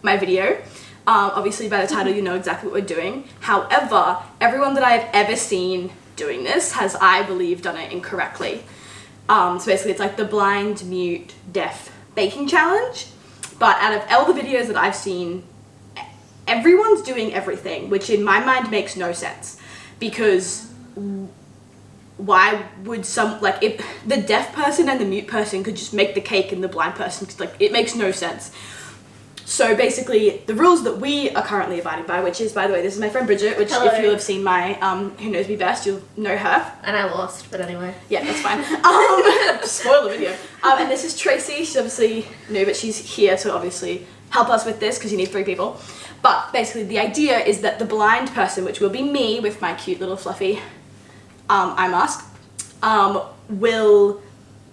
my video. Obviously by the title you know exactly what we're doing. However, everyone that I have ever seen doing this has, I believe, done it incorrectly. So basically it's like the blind, mute, deaf baking challenge. But out of all the videos that I've seen, everyone's doing everything, which in my mind makes no sense. Because why would if the deaf person and the mute person could just make the cake and the blind person could, it makes no sense. So basically, the rules that we are currently abiding by, which is, by the way, this is my friend Bridget, which Hello. if you'll have seen my Who Knows Me Best, you'll know her. And I lost, but anyway. Yeah, that's fine. Spoil the video. And this is Tracy. She's obviously new, but she's here to obviously help us with this because you need 3 people. But basically, the idea is that the blind person, which will be me with my cute little fluffy eye mask, will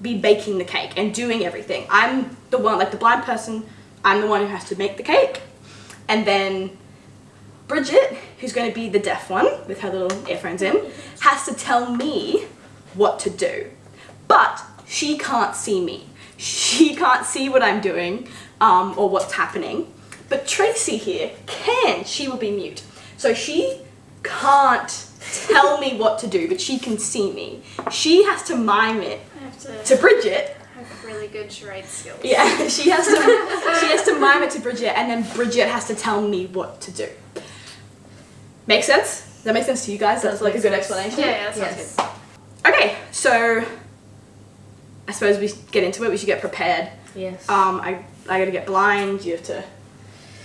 be baking the cake and doing everything. I'm the one, the blind person, I'm the one who has to make the cake. And then Bridget, who's going to be the deaf one with her little earphones in, has to tell me what to do. But she can't see me. She can't see what I'm doing or what's happening. But Tracy here can. She will be mute. So she can't tell me what to do, but she can see me. She has to mime it to Bridget. I have really good charade skills. Yeah, she has to mime it to Bridget, and then Bridget has to tell me what to do. Make sense? Does that make sense to you guys? That's like a good explanation? Yeah, that sounds good. Okay, so I suppose we get into it. We should get prepared. Yes. I gotta get blind. You have to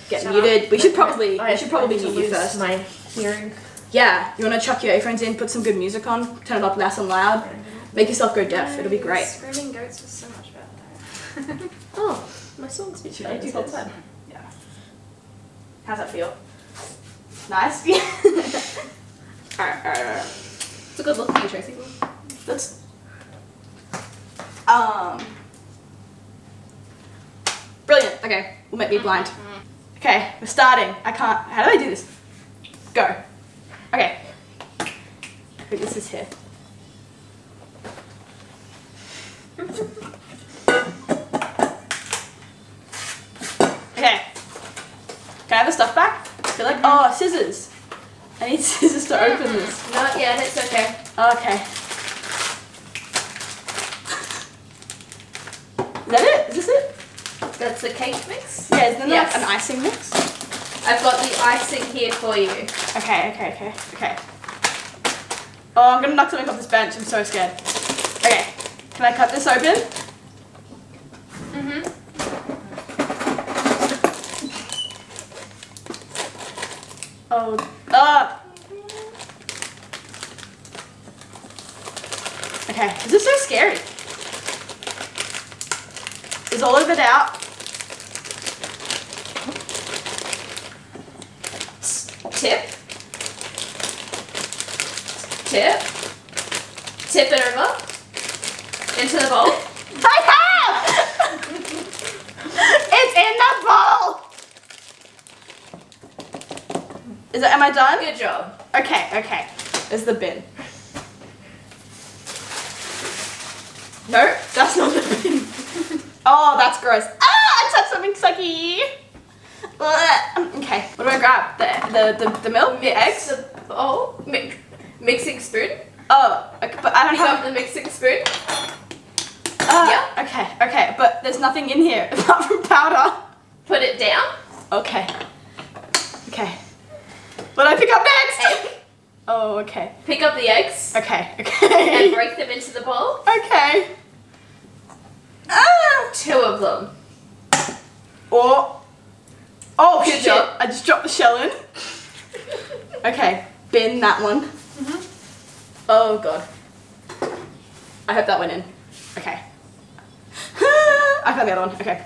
get Shut muted. up. We should probably I mute you lose first. my hearing. Yeah, you wanna chuck your earphones in, put some good music on, turn it up nice and loud, make yourself go deaf. It'll be great. Screaming Goats was so much better. Oh, my song's been Should I playing do this whole this? time. Yeah. How's that feel? Nice? Yeah. Alright. It's a good look for you, Tracy. Let's brilliant. Okay, we'll make me blind. Okay, we're starting. I can't. How do I do this? Go. Okay. Wait, this is here. Okay. Can I have the stuff back? I feel like scissors. I need scissors to open this. Not yet, it's okay. Okay. Is that it? Is this it? That's the cake mix. Yeah, isn't there Yes. an icing mix? I've got the icing here for you. Okay. Oh, I'm gonna knock something off this bench. I'm so scared. Okay. Can I cut this open? Mm-hmm. Oh. Okay. This is so scary. Is all of it out? Tip. Tip. Tip it over. Into the bowl. I have! It's in the bowl! Am I done? Good job. Okay. There's the bin. No, that's not the bin. Oh, that's gross. I touched something sucky. Okay, what do I grab? The milk? The eggs? The bowl. Mixing spoon. Oh, okay, but I don't Pick up have... the mixing spoon. Yeah. Okay, but there's nothing in here apart from powder. Put it down. Okay. What do I pick up next? Egg. Oh, okay. Pick up the eggs. Okay. And break them into the bowl. Okay. 2 of them. Oh, Good shit. job. I just dropped the shell in. Okay, bin that one. Oh, God. I hope that went in. Okay. I found the other one. Okay.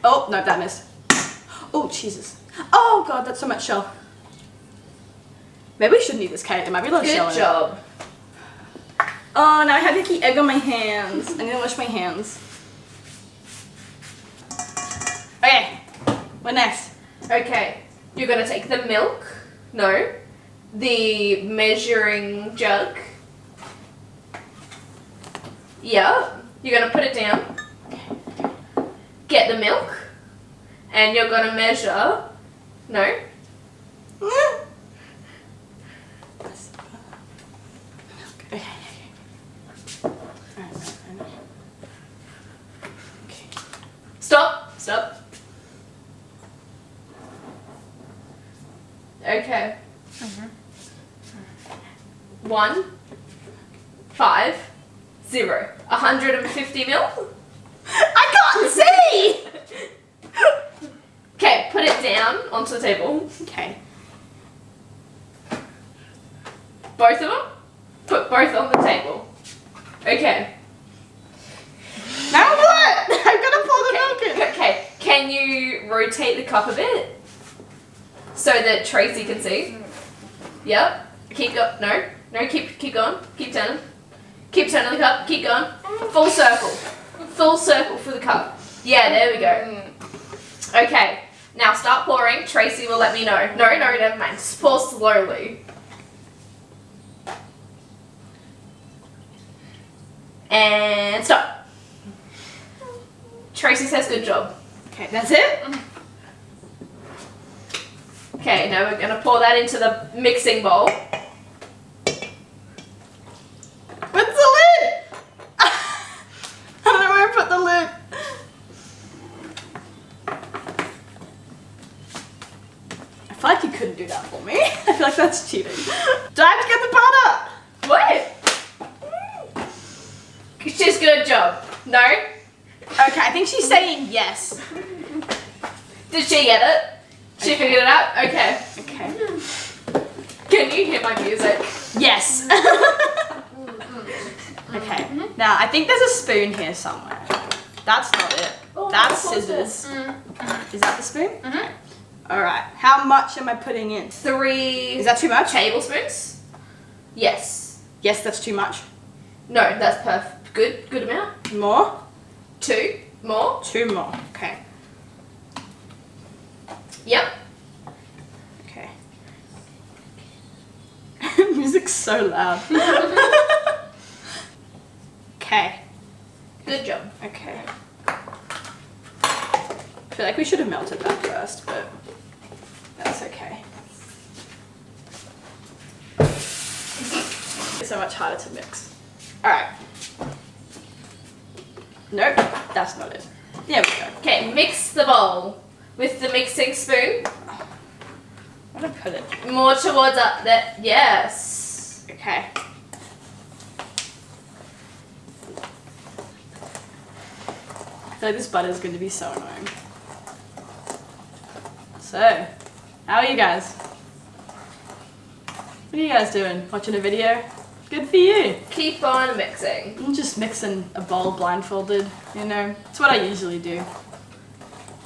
Oh, no, that missed. Oh, Jesus. Oh, God, that's so much shell. Maybe we shouldn't eat this cake. There might be a lot of shell in Good it. job. Oh, now I have icky egg on my hands. I need to wash my hands. Okay, what next? Okay. You're going to take the milk. No. The measuring jug. Yeah. You're going to put it down. Get the milk. And you're gonna measure. No. Okay. Okay. Stop. Stop. Okay. 1, 5, 0. 150 mil. I can't see! Okay, put it down onto the table. Okay. Both of them? Put both on the table. Okay. Now what? I'm gonna pour the milk in. Okay, can you rotate the cup a bit? So that Tracy can see? Yep. Keep going. No, keep going. Keep turning. Keep turning the cup. Keep going. Full circle. Full circle for the cup. Yeah, there we go. Okay, now start pouring. Tracy will let me know. No, never mind. Just pour slowly. And stop. Tracy says good job. Okay, that's it? Okay, now we're gonna pour that into the mixing bowl. What's the lid? I don't know where I put the lid. I feel like you couldn't do that for me. I feel like that's cheating. Do I have to get the butter? What? She's good job. No? Okay, I think she's saying yes. Did she get it? She figured it out? Okay. Okay. Can you hear my music? Yes. Okay. Now, I think there's a spoon here somewhere. That's not it. That's scissors. Is that the spoon? Alright. How much am I putting in? 3 Is that too much? tablespoons? Yes. Yes, that's too much. No, that's perfect. Good amount. More? 2 more. 2 more. Okay. Yep. Okay. Music's so loud. Okay. Good job. Okay. I feel like we should have melted that first, but that's okay. It's so much harder to mix. Alright. Nope, that's not it. There we go. Okay, mix the bowl with the mixing spoon. Where did I put it? More towards up there. Yes. Okay. I feel like this butter is going to be so annoying. So, how are you guys? What are you guys doing? Watching a video? Good for you. Keep on mixing. I'm just mixing a bowl blindfolded, you know. It's what I usually do.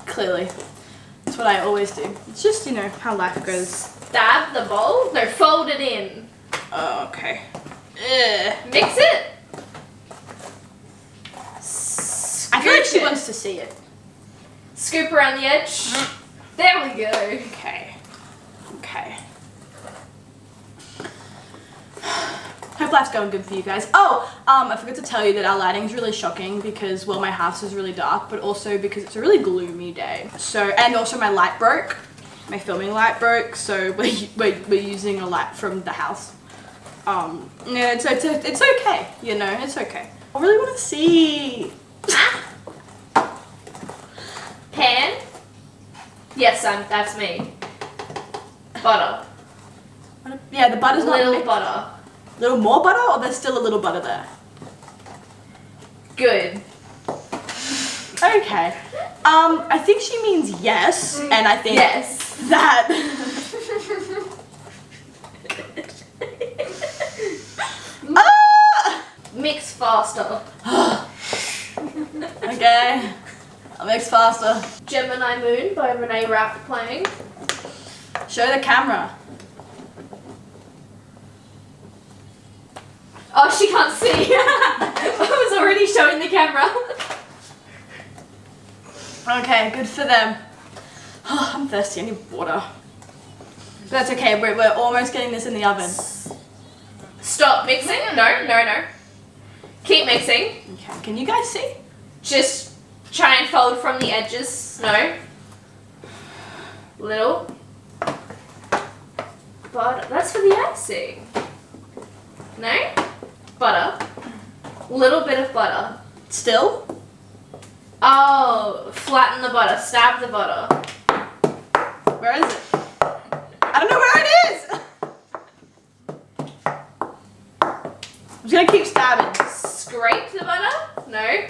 Clearly. It's what I always do. It's just, you know, how life goes. Stab the bowl? No, fold it in. Oh, okay. Ugh. Mix it. I feel like she Scoop it. wants to see it. Scoop around the edge. There we go. Okay. Okay. Hope life's going good for you guys. Oh, I forgot to tell you that our lighting is really shocking because, well, my house is really dark, but also because it's a really gloomy day. So, and also my light broke. My filming light broke, so we're using a light from the house. Yeah, it's okay, you know, it's okay. I really want to see. Pan? Yes, that's me. Butter. Yeah, the butter's not Little mixed. butter. Little more butter, or there's still a little butter there? Good. Okay. I think she means yes, and I think Yes. that. Ah! Mix faster. Okay. I'll mix faster. Gemini Moon by Renee Rapp playing. Show the camera. Oh, she can't see. I was already showing the camera. Okay, good for them. Oh, I'm thirsty, I need water. But that's okay, we're almost getting this in the oven. Stop mixing. No. Keep mixing. Okay, can you guys see? Just try and fold from the edges. No. Little butter. That's for the icing. No? Butter. Little bit of butter. Still? Oh, flatten the butter. Stab the butter. Where is it? I don't know where it is! I'm just gonna keep stabbing. Scrape the butter? No.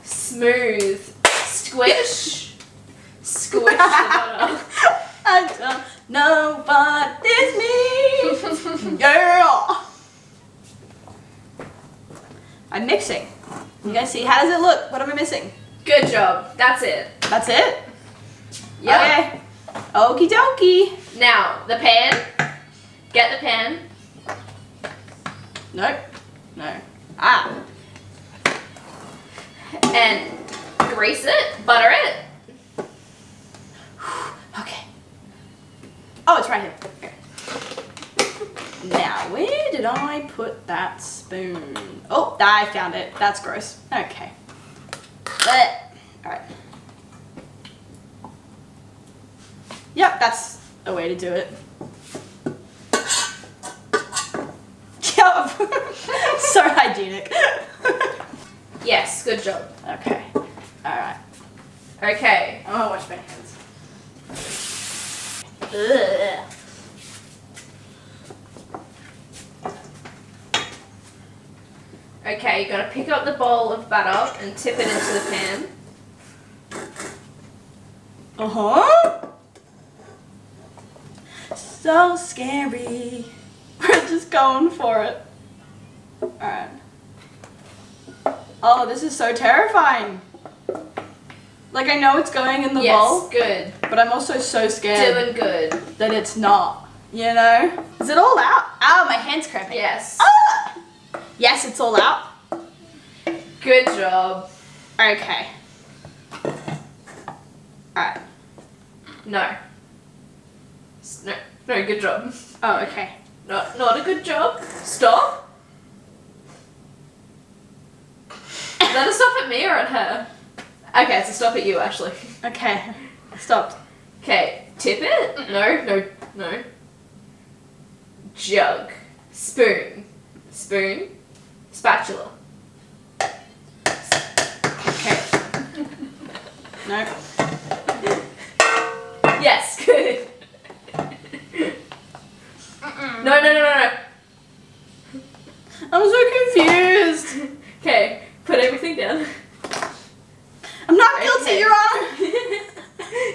Smooth. Squish. Squish the butter. I don't know what this means. Yeah! I'm mixing. You guys see? How does it look? What am I missing? Good job. That's it. That's it? Yep. Okay. Okie dokie. Now, the pan. Get the pan. Nope. No. Ah. And grease it. Butter it. Okay. Oh, it's right here. Okay. Now, where did I put that spoon? Oh, I found it. That's gross. Okay. Alright. Yep, that's a way to do it. Yup. So hygienic. Yes, good job. Okay. Alright. Okay. I'm gonna wash my hands. Ugh. Okay, you're gonna pick up the bowl of butter and tip it into the pan. Uh-huh. So scary. We're just going for it. Alright. Oh, this is so terrifying. Like, I know it's going in the Yes, bowl, good. but I'm also so scared Doing good. that it's not. You know? Is it all out? Ow, my hand's cramping. Yes. Ah! Yes, it's all out. Good job. Okay. Alright. No. No, no, good job. Oh, okay. Not a good job. Stop. Is that a stop at me or at her? Okay, it's a stop at you, Ashley. Okay. Stopped. Okay, tip it? No. Jug. Spoon. Spoon. Spatula. Okay. No. Yes, good. No. I'm so confused. Okay, put everything down. I'm not guilty, Okay. Your Honor.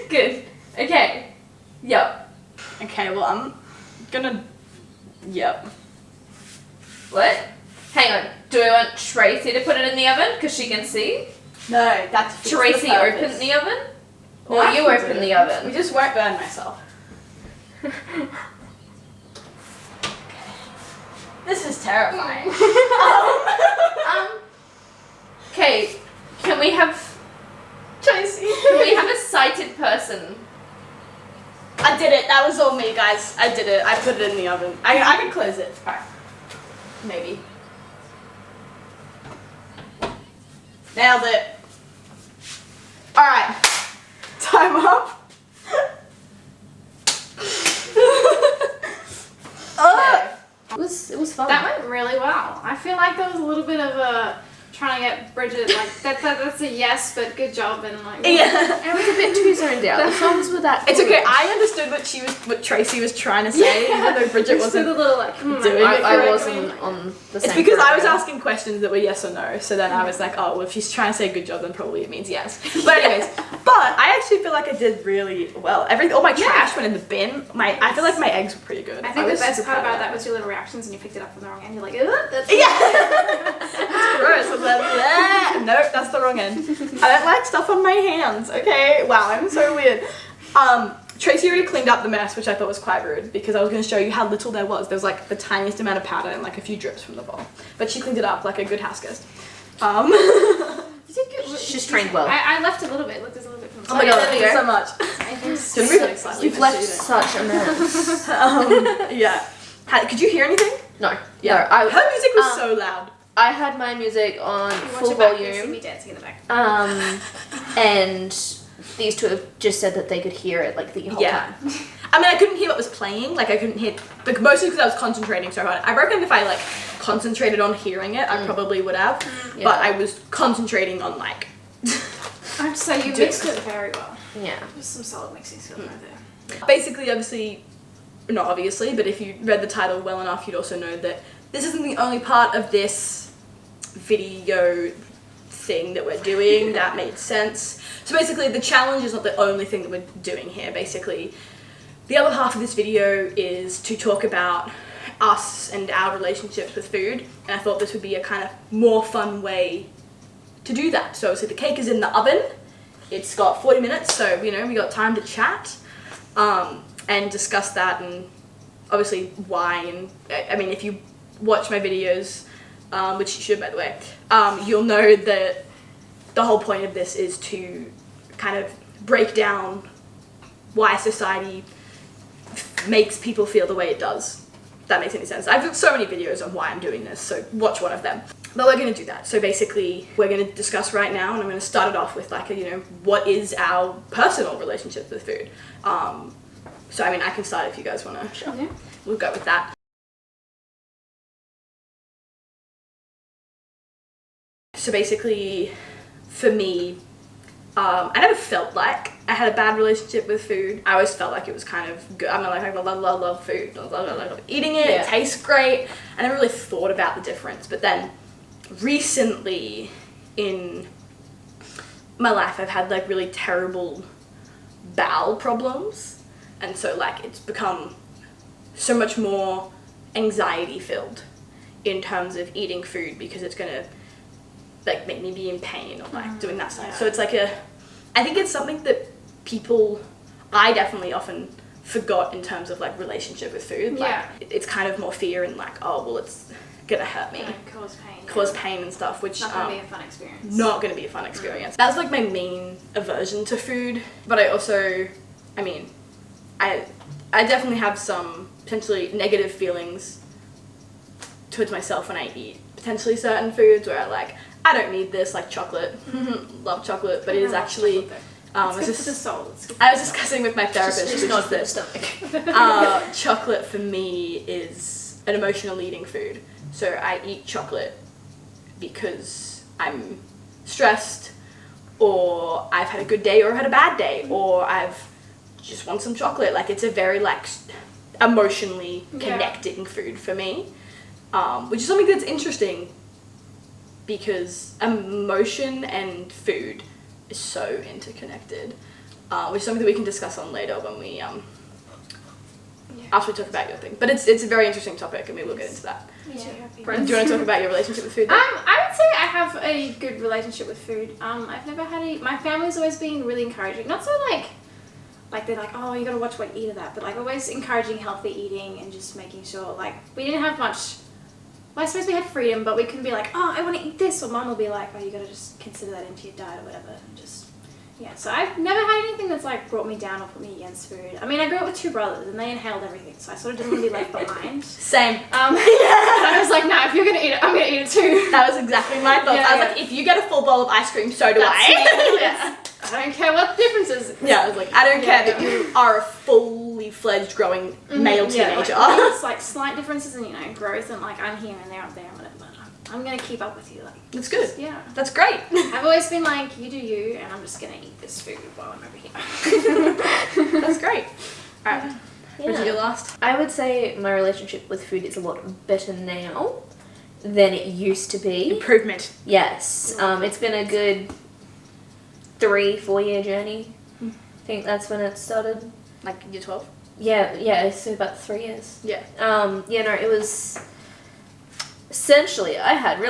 Good. Okay. Yup. Okay, well, I'm gonna. Yep. What? Hang on. Do I want Tracy to put it in the oven? Because she can see? No, that's Tracy open the oven? Or you open the We oven? just won't burn myself. This is terrifying. Okay, can we have Tracy. a sighted person? I did it. That was all me, guys. I did it. I put it in the oven. I can close it. Alright. Maybe. Nailed it. Alright. Time up. Yeah. It was fun. That went really well. I feel like there was a little bit of a trying to get Bridget like that's a yes, but good job and like Yeah. It was a bit too zoned out. The songs were that It's good. okay. I understood what Tracy was trying to say, even though Bridget Just did a wasn't. little like doing it I correctly. wasn't on the same It's because I was program. asking questions that were yes or no, so then I was like, oh, well, if she's trying to say good job, then probably it means yes. But anyways, I actually feel like I did really well. All my trash went in the bin. I feel like my eggs were pretty good. I think the was best super part proud about of that was your little reactions and you picked it up from the wrong end. You're like, ugh, that's Yeah. That's gross. I was like, "Bleh." Nope, that's the wrong end. I don't like stuff on my hands. Okay. Wow, I'm so weird. Tracy already cleaned up the mess, which I thought was quite rude because I was going to show you how little there was. There was like the tiniest amount of powder and like a few drips from the bowl. But she cleaned it up like a good house guest. She's trained well. I left a little bit. Look, there's a little bit from the Oh my side. god, there thank we you go. so much. So Did we- excited You've to left do such a mess. Yeah. Could you hear anything? No. Yeah. No, Her music was um, so loud. I had my music on that. You watch full it back, you see volume. me dancing in the back. And these two have just said that they could hear it like the whole Yeah. time. I mean, I couldn't hear what was playing. Like, I couldn't hear, like, mostly because I was concentrating so hard. I reckon if I, like, concentrated on hearing it, I probably would have. Yeah. But I was concentrating on, like, I have to say, you mixed it very well. Yeah. There's some solid mixing skills right there. basically, obviously, not obviously, but if you read the title well enough, you'd also know that this isn't the only part of this video thing that we're doing. That made sense. So basically, the challenge is not the only thing that we're doing here. Basically, the other half of this video is to talk about us and our relationships with food, and I thought this would be a kind of more fun way to do that. So the cake is in the oven. It's got 40 minutes, so we got time to chat and discuss that, and obviously why. And I mean, if you watch my videos, which you should, by the way, you'll know that the whole point of this is to kind of break down why society makes people feel the way it does. If that makes any sense. I've got so many videos on why I'm doing this, so watch one of them. But we're going to do that. So basically, we're going to discuss right now, and I'm going to start it off with like what is our personal relationship with food. So I mean, I can start if you guys want to. Sure. Yeah. We'll go with that. So basically, for me, I never felt like I had a bad relationship with food. I always felt like it was kind of good. I mean, like I love food. I love eating it. Yeah. It tastes great. I never really thought about the difference. But then, recently, in my life, I've had like really terrible bowel problems, and so like it's become so much more anxiety filled in terms of eating food, because it's gonna like make me be in pain or like doing that stuff. Yeah. So it's like I think it's something that I definitely often forgot in terms of like relationship with food. Like Yeah. it's kind of more fear and like, oh well, it's gonna hurt me, cause pain and stuff, which Not gonna be a fun experience. not going to be a fun experience. That's like my main aversion to food. But I also, I mean, I definitely have some potentially negative feelings towards myself when I eat potentially certain foods where I don't need this, like chocolate. Love chocolate, but it is actually, It's it's good just, for the soul. It's good for I was the soul. discussing with my therapist, Just which not is for the that stomach. chocolate for me is an emotional eating food. So I eat chocolate because I'm stressed, or I've had a good day or had a bad day, or I've just want some chocolate. Like it's a very like emotionally connecting food for me, which is something that's interesting because emotion and food is so interconnected, which is something that we can discuss on later when we after we talk about your thing. But it's a very interesting topic, and we will get into that. Yeah. Brent, do you want to talk about your relationship with food then? I would say I have a good relationship with food. I've never had my family's always been really encouraging. Not so like they're like, oh, you gotta watch what you eat of that, but like always encouraging healthy eating and just making sure like we didn't have much. Well, I suppose we had freedom, but we couldn't be like, oh, I want to eat this, or mum will be like, oh, you gotta just consider that into your diet or whatever, and just yeah. So I've never had anything that's like brought me down or put me against food. I mean, I grew up with two brothers and they inhaled everything, so I sort of didn't want to be left behind. Same. And I was like, nah, if you're gonna eat it, I'm gonna eat it too. That was exactly my thoughts. Yeah, I was yeah. like, if you get a full bowl of ice cream, so do That's I. me. Yeah. I don't care what the difference is. Yeah, I was like, I don't Yeah, care that yeah. you are a fully fledged growing male teenager. Yeah, like, it's like slight differences in growth, and like I'm here and they're up there and whatever. But I'm gonna keep up with you. Like That's good. yeah. That's great. I've always been like, you do you, and I'm just gonna eat this food while I'm over here. That's great. Alright, Bridget, you last. I would say my relationship with food is a lot better now than it used to be. Improvement. Yes, it's been a good 3-4 year journey. I think that's when it started. Like year 12? Yeah, so about 3 years. Yeah. It was essentially I had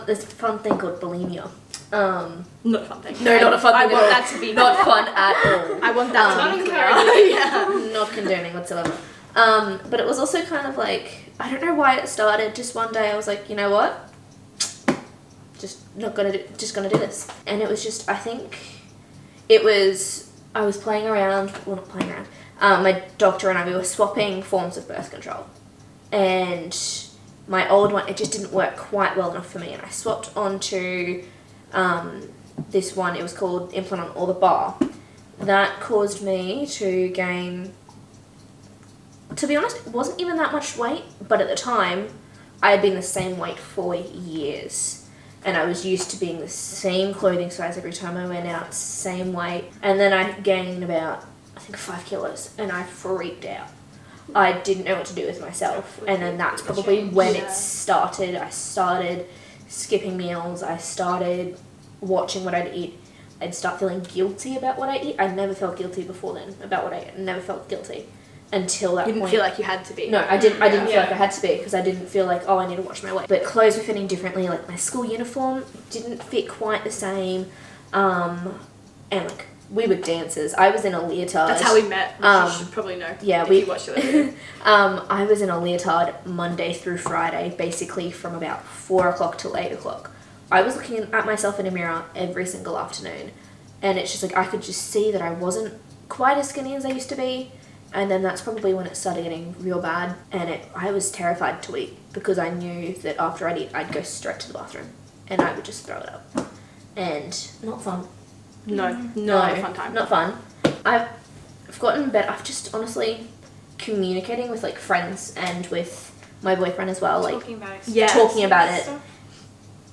this fun thing called bulimia. Not a fun thing. No, not a fun I thing want at all. that to be Not fun at all. I want that Not to be encouraging. clear. Not condoning whatsoever. But it was also kind of like, I don't know why it started. Just one day I was like, you know what? Just gonna do this. And it was just, I think I was playing around, well not playing around, my doctor and I, we were swapping forms of birth control. And my old one, it just didn't work quite well enough for me. And I swapped onto this one, it was called Implanon or the Bar. that caused me to gain, to be honest, it wasn't even that much weight, but at the time, I had been the same weight for years. And I was used to being the same clothing size every time I went out, same weight. And then I gained about, I think, 5 kilos, and I freaked out. I didn't know what to do with myself. And then that's probably when it started. I started skipping meals. I started watching what I'd eat. I'd start feeling guilty about what I eat. I never felt guilty before then about what I ate. I never felt guilty until that You didn't point. feel like you had to be. No, I didn't feel like I had to be, because I didn't feel like, oh, I need to watch my weight. But clothes were fitting differently. Like, my school uniform didn't fit quite the same. And, like, we were dancers. I was in a leotard. That's how we met, which you should probably know. Yeah, if you watched it. I was in a leotard Monday through Friday, basically from about 4 o'clock till 8 o'clock. I was looking at myself in a mirror every single afternoon, and it's just like I could just see that I wasn't quite as skinny as I used to be. And then that's probably when it started getting real bad, and I was terrified to eat, because I knew that after I'd eat, I'd go straight to the bathroom, and I would just throw it up. And not fun. No, not a fun time. Not fun. I've gotten better. I've just honestly communicating with like friends and with my boyfriend as well, like Talking about it. Yeah. talking about it, Stuff.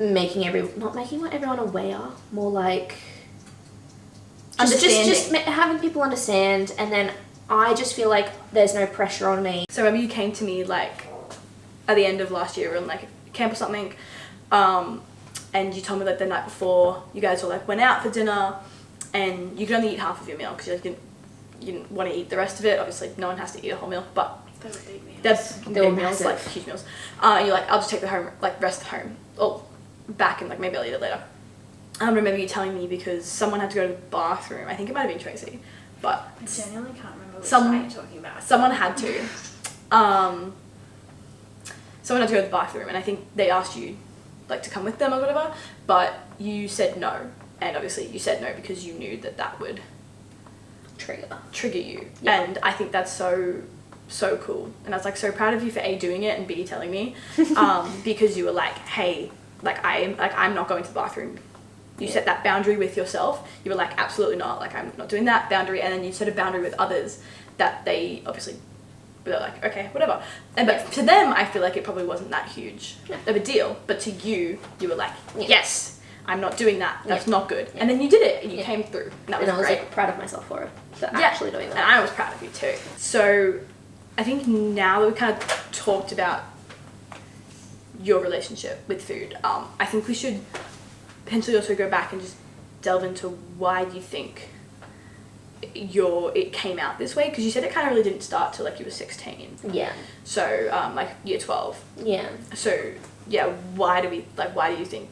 not making everyone aware, more like Understanding. just having people understand. And then I just feel like there's no pressure on me. So remember you came to me like at the end of last year on like camp or something, and you told me like the night before you guys all like went out for dinner, and you could only eat half of your meal because you didn't want to eat the rest of it. Obviously, no one has to eat a whole meal, but They were big meals. that's They were big meals, massive. like huge meals. And you're like, I'll just take the home, like rest at home, or back, and like maybe I'll eat it later. I remember you telling me because someone had to go to the bathroom. I think it might have been Tracy, but I genuinely can't remember which Some- night you're talking about. someone had to. Someone had to go to the bathroom, and I think they asked you like to come with them or whatever, but you said no. And obviously you said no because you knew that would trigger you. Yeah. And I think that's so cool. And I was like so proud of you for A, doing it, and B, telling me, because you were like, hey, I'm not going to the bathroom. You set that boundary with yourself. You were like, absolutely not, like I'm not doing that boundary. And then you set a boundary with others that they obviously, they're like, okay, whatever. And but to them, I feel like it probably wasn't that huge of a deal. But to you, you were like, yes, I'm not doing that. That's not good. And then you did it, and you came through. And that was And I was great. like proud of myself for it, for actually doing And that. I was proud of you too. So I think now that we kind of talked about your relationship with food, I think we should potentially also go back and just delve into why do you think it came out this way, because you said it kind of really didn't start till like you were 16, Yeah, so like year 12. yeah. So yeah, why do you think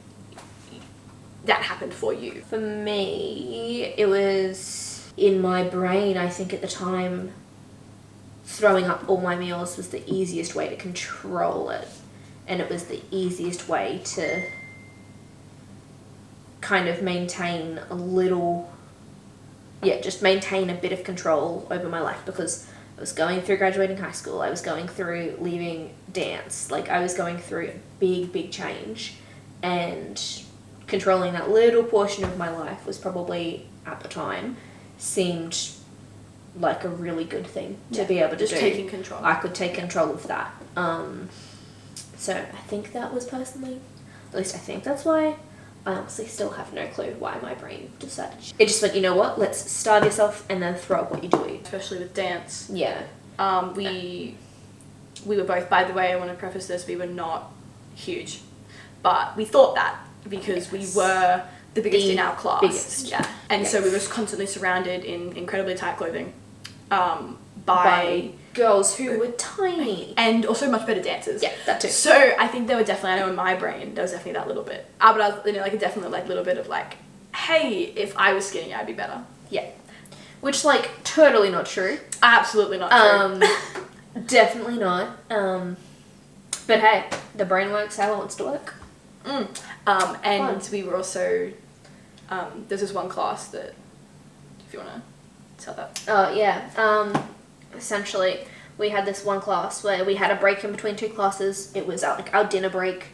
that happened for you? For me, it was in my brain. I think at the time, throwing up all my meals was the easiest way to control it, and it was the easiest way to kind of maintain just maintain a bit of control over my life, because I was going through graduating high school, I was going through leaving dance, like I was going through a big change, and controlling that little portion of my life was probably, at the time, seemed like a really good thing to be able to Just do. taking control. I could take control of that. So I think that was personally, at least I think that's why. I honestly still have no clue why my brain decided. It just went, you know what, let's starve yourself and then throw up what you do eat. Especially with dance. Yeah. We were both, by the way, I want to preface this, we were not huge, but we thought that because we were the biggest The in our class. biggest. Yeah. And so we were constantly surrounded in incredibly tight clothing by girls who were tiny. and also much better dancers. Yeah, that too. So I think there were definitely, I know in my brain, there was definitely that little bit. But I was, like a definitely like little bit of like, hey, if I was skinny, I'd be better. Yeah. Which, like, totally not true. Absolutely not true. Definitely not. But hey, the brain works how it wants to work. And Fun. we were also, there's this one class that, if you want to tell that. Oh, yeah. Essentially, we had this one class where we had a break in between two classes. It was like our dinner break.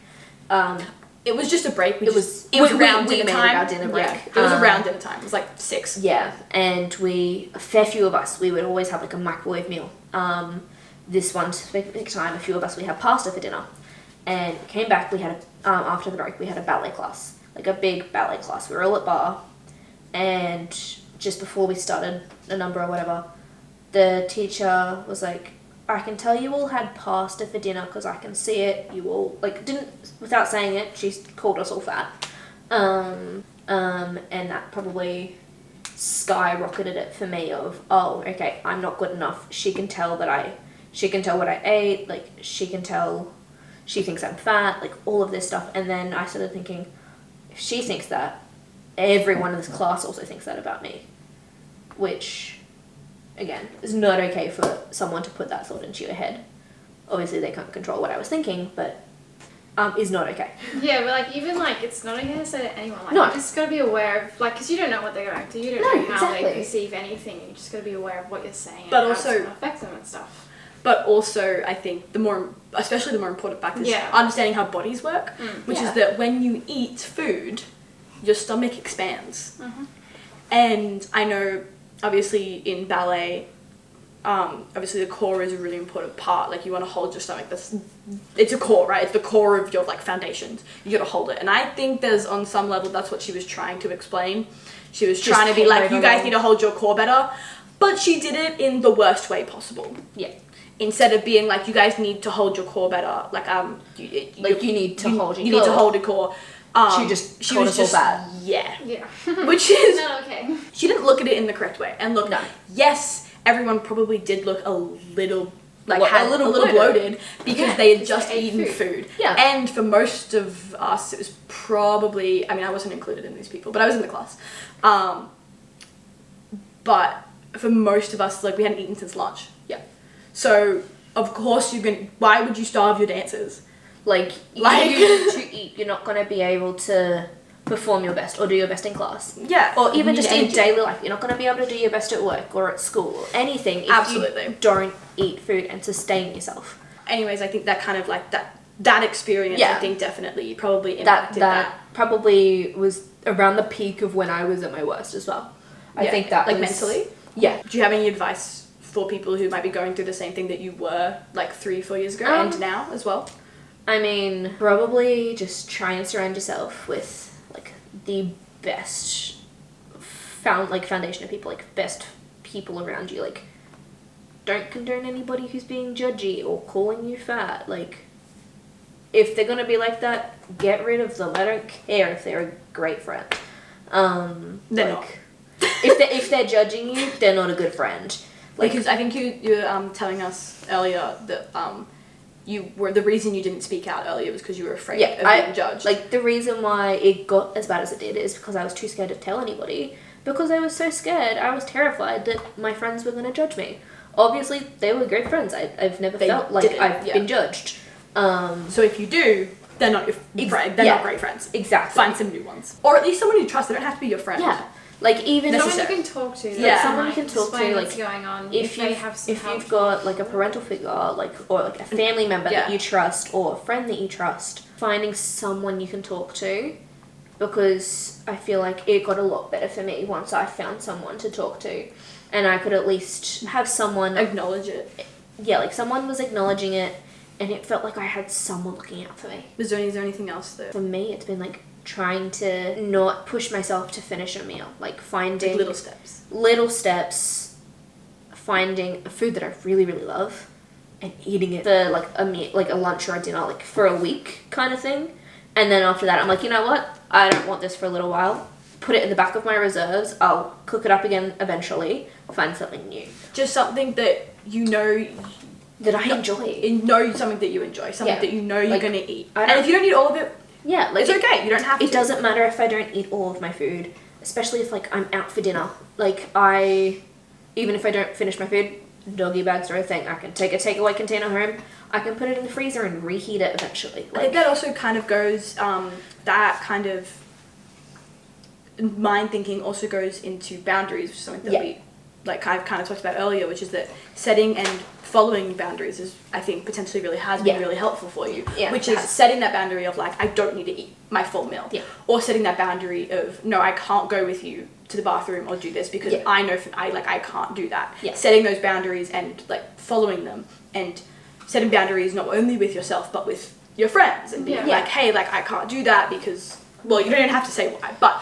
It was just a break. We It just It was we around made dinner it time. our dinner break. Yeah, it was around dinner time. It was like 6. Yeah, and a fair few of us, we would always have like a microwave meal. This one specific time, a few of us, we had pasta for dinner. And we came back, we had, after the break, we had a ballet class. Like a big ballet class. We were all at bar. And just before we started a number or whatever, the teacher was like, I can tell you all had pasta for dinner because I can see it. You all, like, didn't, without saying it, she called us all fat. And that probably skyrocketed it for me of, oh, okay, I'm not good enough. She can tell what I ate, like, she can tell, she thinks I'm fat, like, all of this stuff. And then I started thinking, if she thinks that, everyone in this class also thinks that about me. Which, again, is not okay for someone to put that thought into your head. Obviously, they can't control what I was thinking, but is not okay. Yeah, but like even like it's not okay to say to anyone. Like No. you just gotta be aware of like because you don't know what they're going to. You don't No, know how exactly. they perceive anything. You just gotta be aware of what you're saying. But and also- how it's gonna affect them and stuff. But also, I think especially the more important factor is Yeah. understanding how bodies work, which Yeah. is that when you eat food, your stomach expands. Mhm. And I know, obviously, in ballet, obviously the core is a really important part. Like, you want to hold your stomach. It's a core, right? It's the core of your, like, foundations. You got to hold it. And I think on some level, that's what she was trying to explain. She was Just trying to be came like, over you guys well. need to hold your core better. But she did it in the worst way possible. Yeah. Instead of being like, you guys need to hold your core better, like you need to hold your you need to core. hold your core. She called us all bad. Yeah, Yeah. which is Not okay. she didn't look at it in the correct way. And look, No. yes, everyone probably did look a little like Well, had a little bloated because Yeah, they had because just they ate eaten food. food. Yeah. And for most of us, it was probably, I mean, I wasn't included in these people, but I was in the class. But for most of us, like, we hadn't eaten since lunch. Yeah. So, of course, why would you starve your dancers? Like you need to eat. You're not going to be able to perform your best or do your best in class. Yeah. Or even you just need in energy. daily life. You're not going to be able to do your best at work or at school or anything if Absolutely. you don't eat food and sustain yourself. Anyways, I think that kind of like that experience, Yeah. I think definitely probably That impacted that. probably was around the peak of when I was at my worst as well. I Yeah. think that like was, mentally. Yeah. Do you have any advice for people who might be going through the same thing that you were like 3-4 years ago and now as well? I mean, probably just try and surround yourself with like the best foundation of people, like best people around you. Like, don't condone anybody who's being judgy or calling you fat. Like, if they're gonna be like that, get rid of them. I don't care if they're a great friend. They're not. if they're judging you, they're not a good friend. Like, Because I think you were telling us earlier that you were the reason you didn't speak out earlier was because you were afraid of being judged. Like, the reason why it got as bad as it did is because I was too scared to tell anybody. Because I was so scared, I was terrified that my friends were going to judge me. Obviously, they were great friends. I've never They felt like didn't, I've yeah. been judged. So if you do, they're not your friend. They're yeah. not great friends. Exactly. Find some new ones, or at least someone you trust. They don't have to be your friend. Yeah. Like, even That's Someone necessary. you can talk to. Yeah. Like, someone you can talk explain to, what's like, going on. if they have some help. you've got like a parental figure, like, or like a family member that Yeah. you trust, or a friend that you trust, finding someone you can talk to, because I feel like it got a lot better for me once I found someone to talk to, and I could at least have someone, Acknowledge it. yeah, like someone was acknowledging it, and it felt like I had someone looking out for me. Is there anything else that For me, it's been like trying to not push myself to finish a meal, like finding little steps? little steps, finding a food that I really, really love and eating it for like a meal, like a lunch or a dinner, like for a week kind of thing. And then after that, I'm like, you know what? I don't want this for a little while. Put it in the back of my reserves. I'll cook it up again eventually. Find something new Just something that you know, that I enjoy. something that you enjoy, something Yeah. that you know you're Like, gonna eat. I And don't- if you don't eat all of it, Yeah, like it's okay. You don't have to. It doesn't matter if I don't eat all of my food, especially if like I'm out for dinner. Like even if I don't finish my food, doggy bags are a thing. I can take a takeaway container home. I can put it in the freezer and reheat it eventually. I think that also kind of goes, that kind of mind thinking also goes into boundaries, which is something that Yeah. we like I've kind of talked about earlier, which is that setting and following boundaries is, I think, potentially really has been Yeah. really helpful for you. Yeah, which it is has. setting that boundary of like, I don't need to eat my full meal. Yeah. Or setting that boundary of, no, I can't go with you to the bathroom or do this because Yeah. I know I can't do that. Yeah. Setting those boundaries and like following them, and setting boundaries not only with yourself but with your friends, and being Yeah. like, hey, like I can't do that because, well, you don't even have to say why, but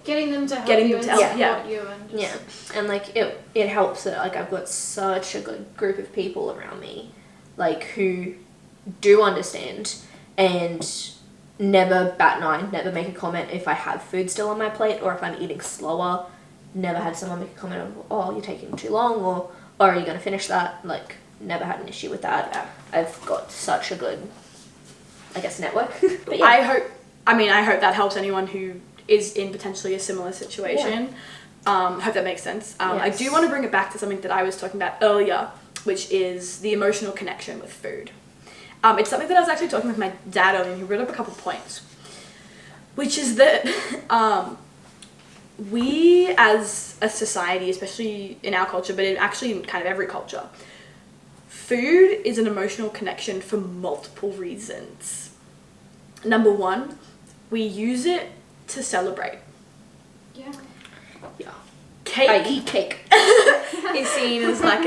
Getting them to help Getting you them and to help, support yeah. you and just, Yeah, and like it helps that like I've got such a good group of people around me, like who do understand and never bat an eye, never make a comment if I have food still on my plate or if I'm eating slower. Never had someone make a comment of, oh, you're taking too long, or are you going to finish that? Like, never had an issue with that. Yeah. I've got such a good, I guess, network. But yeah. I hope that helps anyone who is in potentially a similar situation. Hope that makes sense. I do Yes. want to bring it back to something that I was talking about earlier, which is the emotional connection with food. It's something that I was actually talking with my dad earlier, and he brought up a couple points, which is that we as a society, especially in our culture, but actually in kind of every culture, food is an emotional connection for multiple reasons. Number one, we use it to celebrate. yeah. Yeah. Cake I eat cake. is seen as like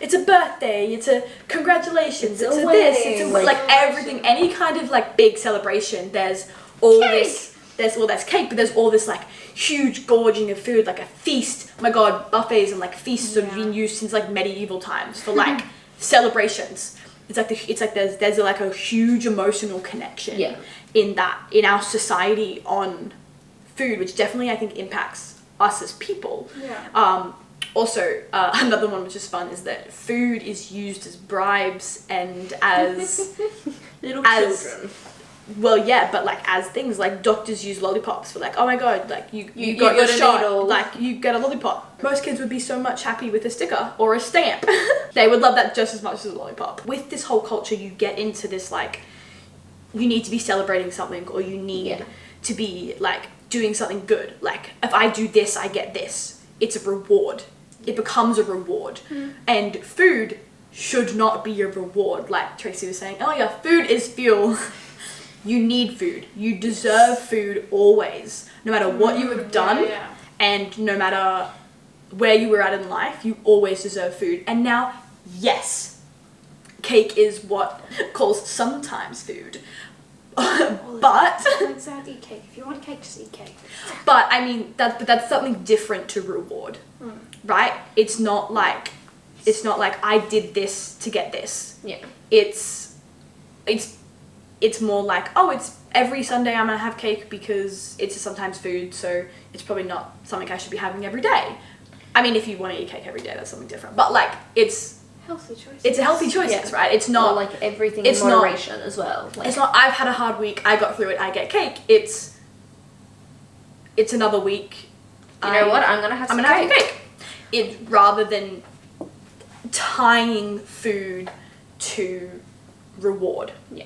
it's a birthday, it's a congratulations, It's a this, it's a wedding, like like- everything, any kind of like big celebration. There's all this. There's cake, but there's all this like huge gorging of food, like a feast. Oh my god, buffets and like feasts have Yeah. been used since like medieval times for like celebrations. It's like there's like a huge emotional connection Yeah. in our society on food, which definitely I think impacts us as people. Yeah. Also, another one which is fun is that food is used as bribes and as Little As- children. well, yeah, but like as things like doctors use lollipops for like, oh my god, like you You got your got a shot, needle. like you get a lollipop. Most kids would be so much happy with a sticker or a stamp. They would love that just as much as a lollipop. With this whole culture, you get into this like, you need to be celebrating something, or you need Yeah. to be like doing something good. Like if I do this, I get this. It's a reward. It becomes a reward, and food should not be a reward. Like Tracy was saying, oh yeah, food is fuel. You need food. You deserve food always, no matter what you have done, Yeah. and no matter where you were at in life, you always deserve food. And now, yes, cake is what calls sometimes food. but Exactly, eat cake. If you want cake, just eat cake. I mean that's something different to reward, right? It's not like I did this to get this. Yeah. It's more like, oh, it's every Sunday I'm gonna have cake because it's a sometimes food, so it's probably not something I should be having every day. I mean, if you want to eat cake every day, that's something different. But like, it's Healthy choices. a healthy choices, right? It's not Or like everything it's in not- moderation as well. Like, It's not, I've had a hard week, I got through it, I get cake. It's another week. you know what? I'm gonna have I'm some gonna cake. have cake. It rather than tying food to reward. Yeah.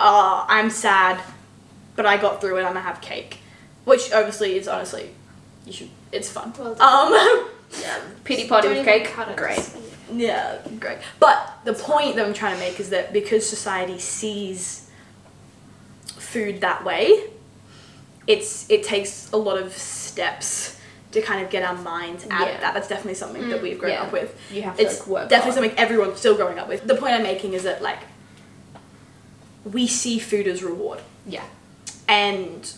I'm sad, but I got through it. I'm gonna have cake, which obviously is honestly, you should. It's fun. Well done. Yeah. Pity party Don't with even cake. cut it. Great. Just eat it. Yeah, great. But the point that I'm trying to make is that because society sees food that way, it takes a lot of steps to kind of get our minds out Yeah. of that. That's definitely something that we've grown yeah. up with. You have to It's like, work definitely hard. something everyone's still growing up with. The point I'm making is that like we see food as reward, Yeah. and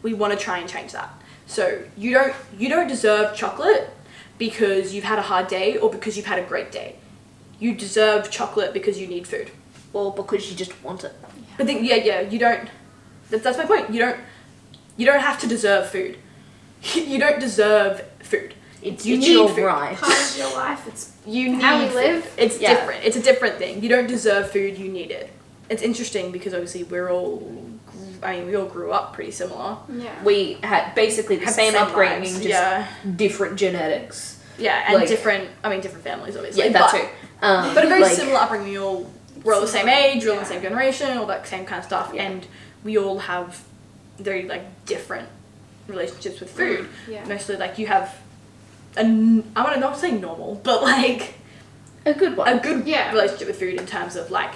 we want to try and change that. So you don't deserve chocolate because you've had a hard day or because you've had a great day. You deserve chocolate because you need food. Or because you just want it. But then, you don't. That's my point. You don't have to deserve food. You don't deserve food. It's You it's need your food. right. Part of your life. It's You need How we food. live? It's Yeah. different. It's a different thing. You don't deserve food. You need it. It's interesting because obviously we all grew up pretty similar. yeah. We had basically the Had same upbringing, lives. just Yeah, different genetics. yeah, and like- different families obviously. Yeah, that but, too. But a very like, similar upbringing. We're all the same age. We're all the Yeah. same generation. All that same kind of stuff. Yeah. And we all have very like different relationships with food. Yeah. Mostly like you have I want to not say normal, but like A good one. a good Yeah. relationship with food in terms of like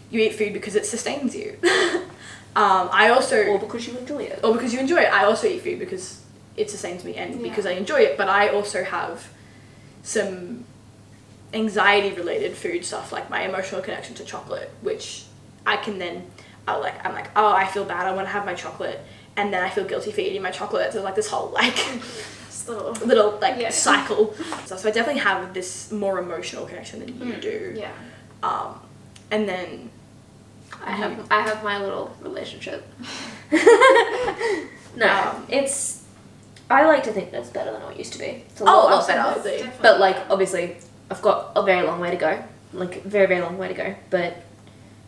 you eat food because it sustains you. I also Or because you enjoy it. or because you enjoy it. I also eat food because it sustains me and Yeah. because I enjoy it. But I also have some anxiety related food stuff, like my emotional connection to chocolate, which I can then I'm like, oh, I feel bad, I want to have my chocolate, and then I feel guilty for eating my chocolate. So like this whole like Just a little. little like Yeah. cycle. So I definitely have this more emotional connection than you do. Yeah. And then I have my little relationship. No, it's. I like to think that's better than it used to be. It's a lot better. absolutely. But like, obviously, I've got a very long way to go. Like, very, very long way to go. But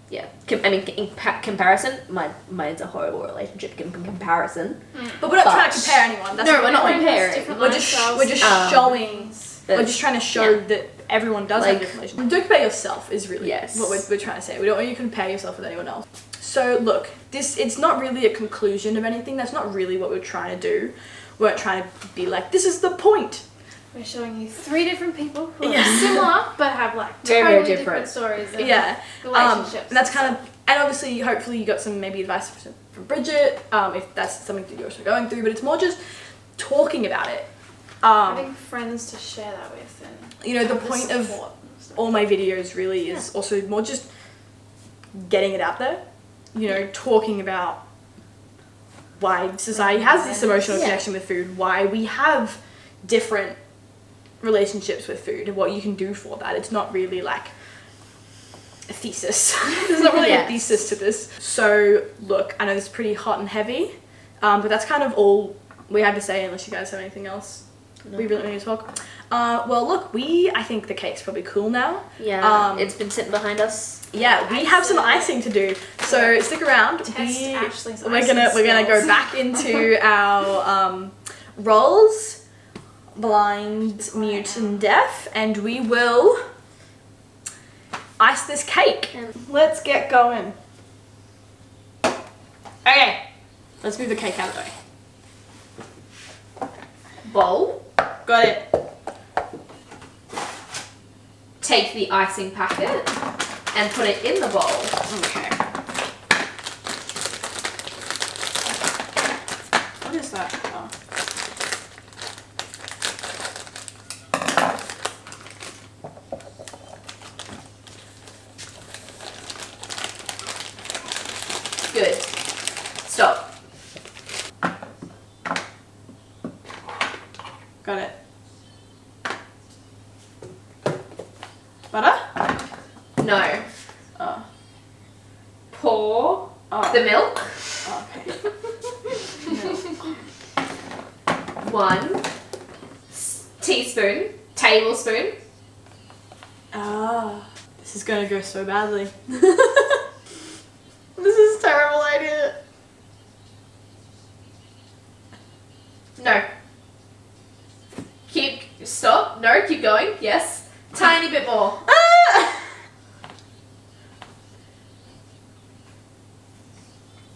yeah, in comparison, mine's a horrible relationship in comparison. But we're not trying to But- compare anyone. That's No, what we're not doing. comparing. We're just showing. But- We're just trying to show yeah. that everyone does Like- have different relationships. Don't compare yourself is really Yes. what we're trying to say. We don't want you to compare yourself with anyone else. So look, it's not really a conclusion of anything. That's not really what we're trying to do. We're not trying to be like, this is the point. We're showing you 3 different people who Yeah. are similar but have like Very, totally very different different. stories and Yeah. relationships. And that's kind of, and obviously, hopefully you got some maybe advice from Bridget, if that's something that you're also going through, but it's more just talking about it. having friends to share that with and You know, the have point of support and stuff. all my videos really is also more just getting it out there, you know, talking about why society has this emotional Yeah. connection with food, why we have different relationships with food, and what you can do for that. It's not really like a thesis. There's not really a Yes. thesis to this. So look, I know this is pretty hot and heavy, but that's kind of all we have to say, unless you guys have anything else. We really need to talk. Well, look, I think the cake's probably cool now. Yeah, it's been sitting behind us. Yeah, we have some icing to do, so stick around. Test We- Ashley's we're icing gonna go skills. back into our roles, blind, mute, and deaf, and we will ice this cake. Let's get going. Okay, let's move the cake out of the way. Bowl. Got it. Take the icing packet and put it in the bowl. Okay. What is that? Oh. Good. Stop. Got it. Butter? No. Oh. Pour Oh. the milk. Oh, okay. 1 teaspoon, tablespoon. Ah, this is gonna go so badly. This is a terrible idea. No. Stop. No, keep going. Yes. Tiny bit more. Ah!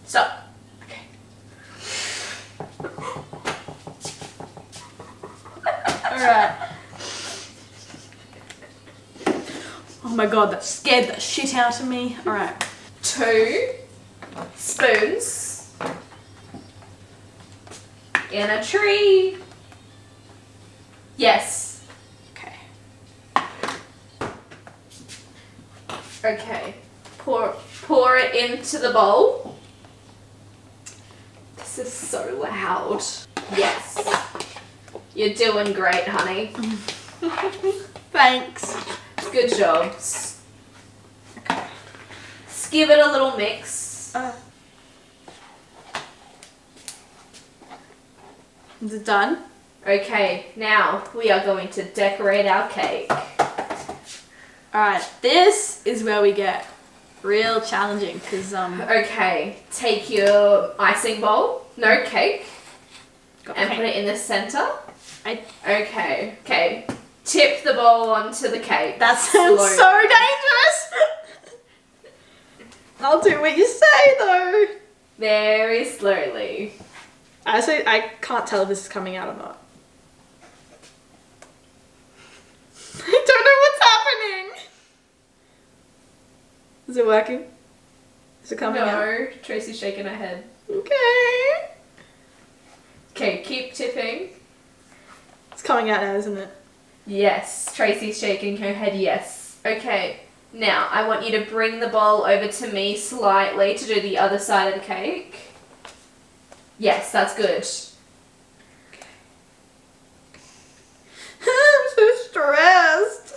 Stop. Okay. Alright. Oh my god, that scared the shit out of me. Alright. 2 spoons in a tree. Yes. Okay. Okay. Pour it into the bowl. This is so loud. Yes. You're doing great, honey. Thanks. Good jobs. Just give it a little mix. Is it done? Okay, now we are going to decorate our cake. Alright, this is where we get real challenging because Okay, take your icing bowl, no cake, and put it in the center. Okay. Tip the bowl onto the cake. That sounds Slowly. so dangerous. I'll do what you say though. Very slowly. Actually, I can't tell if this is coming out or not. Is it working? Is it coming out? No, Tracy's shaking her head. Okay. Okay, keep tipping. It's coming out now, isn't it? Yes, Tracy's shaking her head yes. Okay, now I want you to bring the bowl over to me slightly to do the other side of the cake. Yes, that's good. I'm so stressed.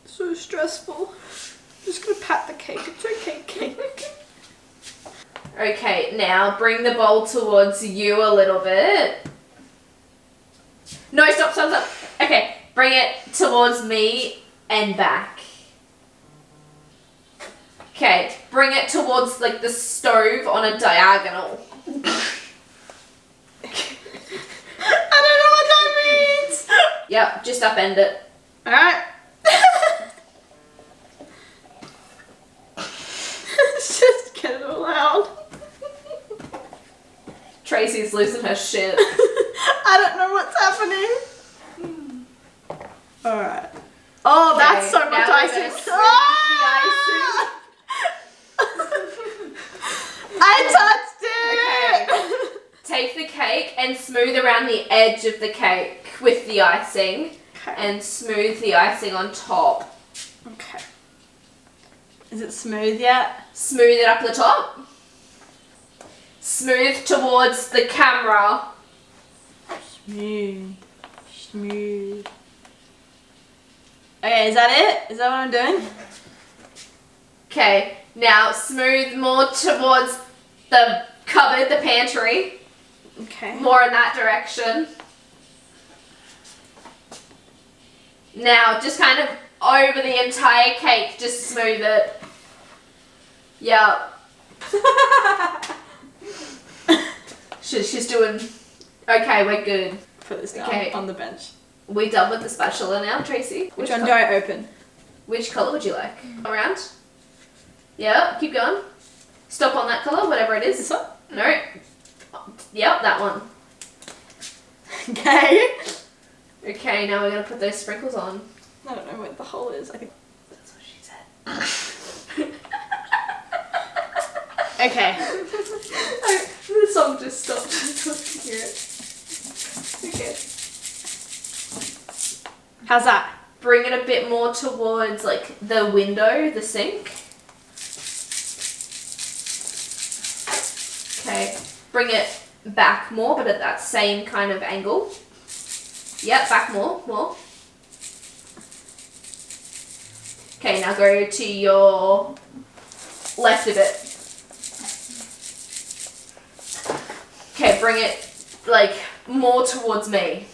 So stressful. Just gonna pat the cake. It's okay, cake. Okay, now bring the bowl towards you a little bit. No, stop. Okay, bring it towards me and back. Okay, bring it towards like the stove on a diagonal. I don't know what that means. Yep, just upend it. Alright. Let's just get it all out. Tracy's losing her shit. I don't know what's happening. Alright. Oh, that's Okay, so now much we're icing. gonna smooth Ah! I touched it! Okay. Take the cake and smooth around the edge of the cake with the icing Okay. and smooth the icing on top. Okay. Is it smooth yet? Smooth it up the top. Smooth towards the camera. Smooth. Smooth. Okay, is that it? Is that what I'm doing? Okay, now smooth more towards the cupboard, the pantry. Okay. More in that direction. Now, just kind of over the entire cake, just smooth it. Yep. she's doing... Okay, we're good. Put this down Okay. on the bench. We done with the spatula now, Tracy? Which one do I open? Which colour would you like? Around? Yeah, keep going. Stop on that colour, whatever it is. This one? No. Yep, that one. Okay. Okay, now we're going to put those sprinkles on. I don't know what the hole is. I think. That's what she said. Okay. The song just stopped. I can hear it. Okay. How's that? Bring it a bit more towards like the window, the sink. Okay. Bring it back more, but at that same kind of angle. Yep, back more. Okay, now go to your left a bit. Okay, bring it like more towards me.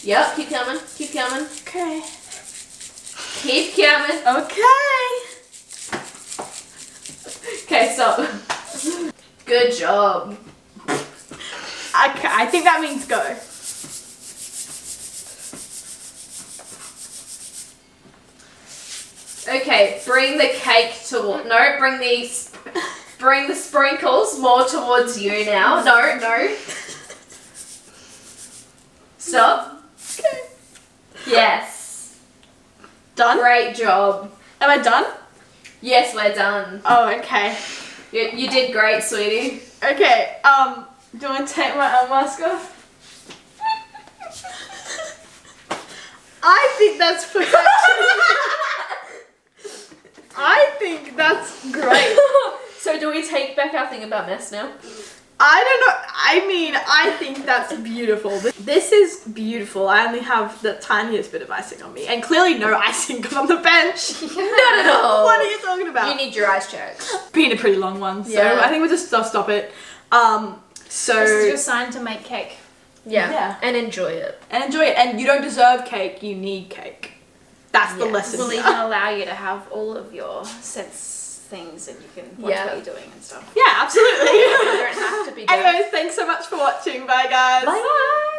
Yep, keep coming. Okay. Keep coming. Okay. Okay, stop. Good job. Okay, I think that means go. Okay, bring the cake toward. No, bring the sprinkles more towards you now. No. Stop. Okay. Yes. Done? Great job. Am I done? Yes, we're done. Oh, okay. You did great, sweetie. Okay, do you want to take my arm mask off? I think that's perfection. I think that's great. So do we take back our thing about mess now? I don't know. I mean, I think that's beautiful. This is beautiful. I only have the tiniest bit of icing on me. And clearly no icing got on the bench. Not at all. What are you talking about? You need your eyes checked. Been a pretty long one. So Yeah. I think we'll just stop it. So... This is your sign to make cake. Yeah. And enjoy it. And enjoy it. And you don't deserve cake, you need cake. That's the Yeah. lesson. Will here. even allow you to have all of your sense things and you can watch Yeah. what you're doing and stuff. Yeah, absolutely. You don't have to be. Anyways, thanks so much for watching. Bye, guys. Bye.